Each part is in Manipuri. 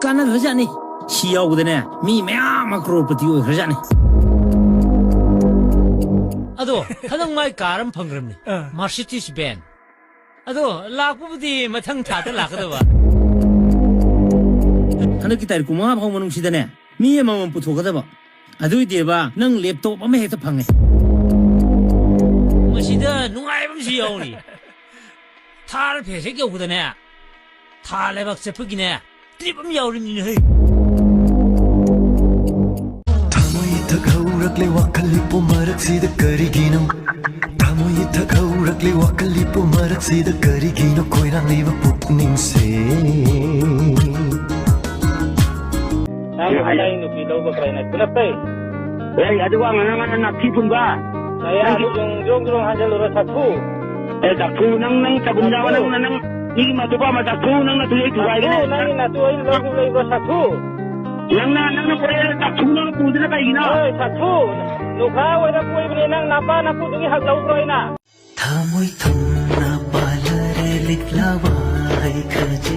काना घर जाने सिया उधने मी मैं करोड़पति हो घर जाने अदो हदंग माई कारम फंग्रमनी मर्सिडीज बेन अदो लाखपुदी मथंग थाता लाकदबा हनक की तारीख कुमा भाव मनुंग सिदने मी ममम पुथोकदबा अदुई देबा नंग लैपटॉप अमे हेक्ता फंगे मसिदा नुंगाइबम सि यावनी थार फेसे गेउबदने थार लेबक चेपगिने ट्रिपम यावरिनि हे थामोई थगौरकले वाखलिपो मरक्सिदा करिगिनो थामोई थगौरकले वाखलिपो मरक्सिदा करिगिनो कोइरांलिबा पुकनिंगसे Ay nupi daw ba kay nagpilapay? Eh, aduwa nga nakipon ba? Kaya yung hanjalo ra satu. Eh, satu nang sabundawa nang hindi matupa masatu nang natuloy tuway na. Nang natuloy lagu lay ra satu. Nang pwede satu nang pudo na kayo na. Ay, satu. Nukha wala po ibig nang napa na po dungi haglaw ko na. थामोई थम ना पालरे लिखलावा है खजे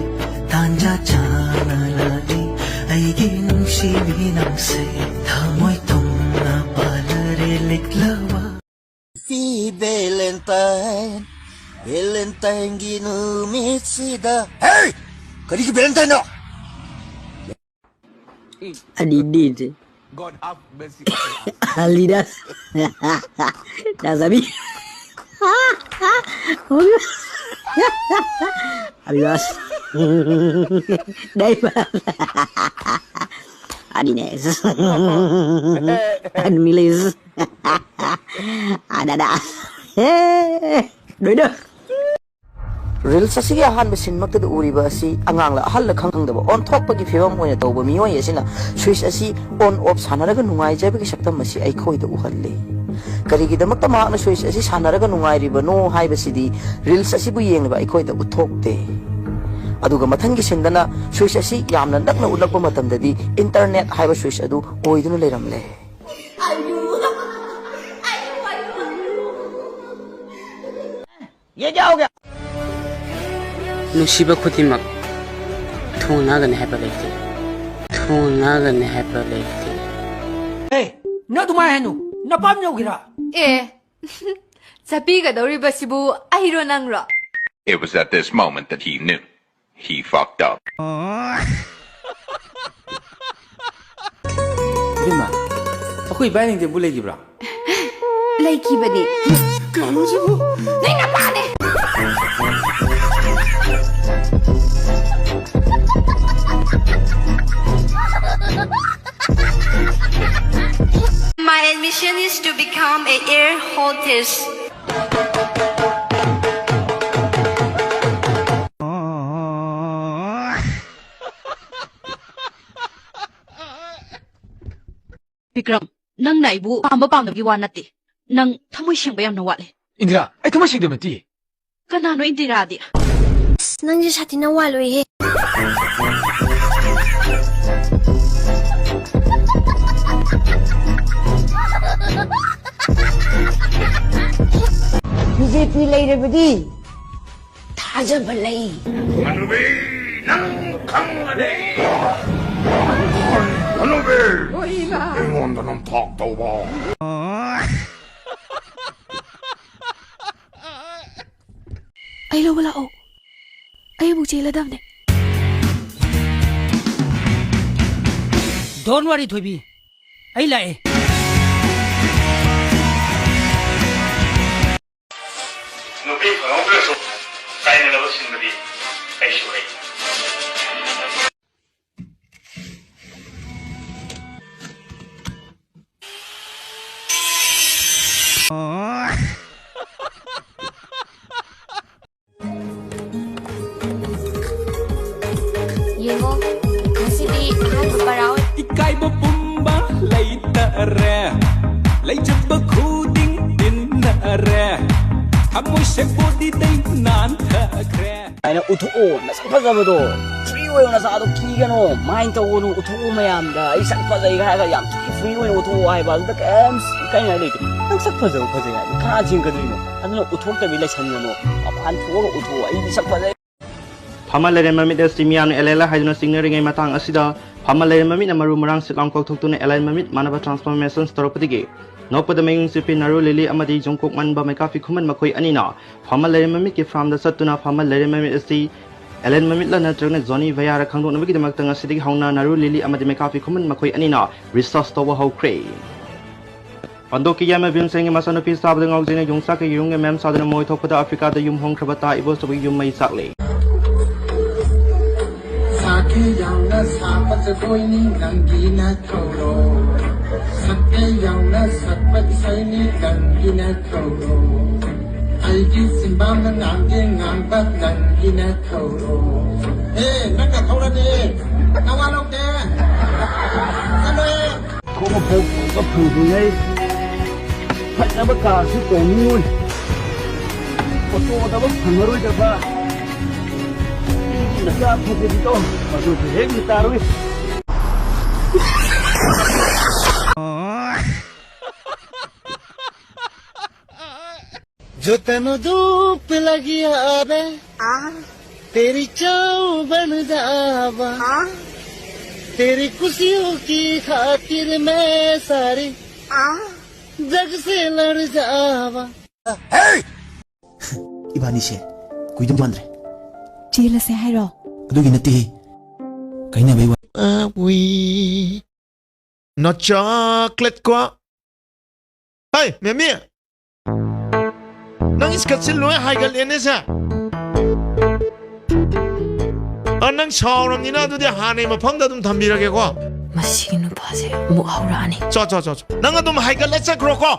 तांजा चाना लागे ऐगी नुशी बिनंसे थामोई थम ना पालरे लिखलावा Si Valentine ginumitsida. Hey! Kadi ki Valentine no? Adidid. God have mercy. Alidas. Nasabi. Alidas. Daipa. Adines. Admilis. Adadas. Doido. Reels asigi ahan besin makta du uri ba asi angang la hal la khang da ba on thok pa gi phewam moina to ba miyo yesina switch asi on off sanaraga nungai jabe gi saktam masi ai khoi da uhalle kari gi damak ta ma na switch asi sanaraga nungai ri ba no hai ba sidi reels asi bu yeng ba ai khoi da uthok te aduga mathang gi sindana switch asi yamna dakna ulak ba matam da di internet hai ba switch adu oidunu leram le ये क्या हो गया नुसीबा खुदिमक थोनागन हैबा लेते थोनागन हैबा लेते ए न दुमाय हनु न palm योगिरा A Sapigadauribasibu ayro nangro. It was at this moment that he knew. He fucked up. Dima, ako'y bayaning din bulay gibra? Like ba ni? Kano siya mo? Nay na pane! My ambition is to become an air hostess. Vikram, nang naibu pamba pamdagi wa nati. Nang thamoy siyang bayam na wale. Indira, ay thamoy siyang damati. Kanano Indira di? Nang di sa atin na walo eh. BJP leader Tajabalay. Manubi nang kangade. Manubi. Ingon da nang talk daw ba? Ay lo wala o. Ay bukti la damne. Don't worry, Toby. Ay lae. Nubi kung beso, tayo na labas yung mali. Ay sure. Yengo, ngasibi ahal baraw. Ikay ba pumba lay tare, lay jabba khuding din nare. Hamoy se body day nan thakre. Aina utuo na sa pagabado. Freeway na sa ato kigano, mind to uno utuo mayam da isang pazay ga yam freeway utuo ay bal da kams kay na late. Nang sa pazay ay ka jing ka dino. Ano utuo ta bilay san no. Apan tuo utuo ay isang pazay. พามาเลเรนมามิดสิมีอันเอเลล่าไฮโดรซิงเนอร์ไงมาทางอาศิดาพามาเลเรนมามิดนามารูมรังสิลองกอกทุกตัวในเอเลนมามิดมานาบทรานส์ฟอร์เมชันสตอร์ปติเกนอกจากนี้สิเป็นนารูลิลี่อามาดีจงกุกมันบะไม่กาฟิคุมันมาคุยอันนี้นะพามาเลเรนมามิดที่ฟาร์มดัชตุนาพามาเลเรนมามิดสิเอเลนมามิดละนัดจากนั้นจอนี่วิยาระคังดูนวิกิดมักตั้งอาศิดิกฮาวนานารูลิลี่อามาดีไม่กาฟิคุมันมาคุยอันนี้นะริซอสตัวฮาวเครปันโดกิยามวิมเซงมาสนุพิสาบดึงออกจากยุงสักยุงแมมซาดนมวยทบกับแอฟริกาได้ยุมฮงคราบตาอีโบสบิยุมไม่สักเลยSake yang na sapat sa koi ni gangi na thoro Sake yang na sapat say ni gangi na thoro Ay ki simbam na ngang ngang bat gangi na thoro Hey, naka thora ni nawalok de Ano eh Ko mo po sa phubu nei Phat na ba ka si ko ngun Ko to da ba phangaroi da ba Nasa po dito, pag-usihig ni Tarwi. जो तेनों धूप लगी आवे तेरी चाव बन जावा तेरी खुशियों की खातिर मैं सारी जग से लड़ जावा इबानी से कोई दम बंद रहे Chila se hai ro. अदुगी नती कहीं ना भाई we not chocolate kwa hey mami nang iskat sin loy hai gal ene sa anang shawram ni na du de hane ma pham da dum thambirage ko Masigi nu phase mu haura ani. cho nang dum hai gal la cha kro ko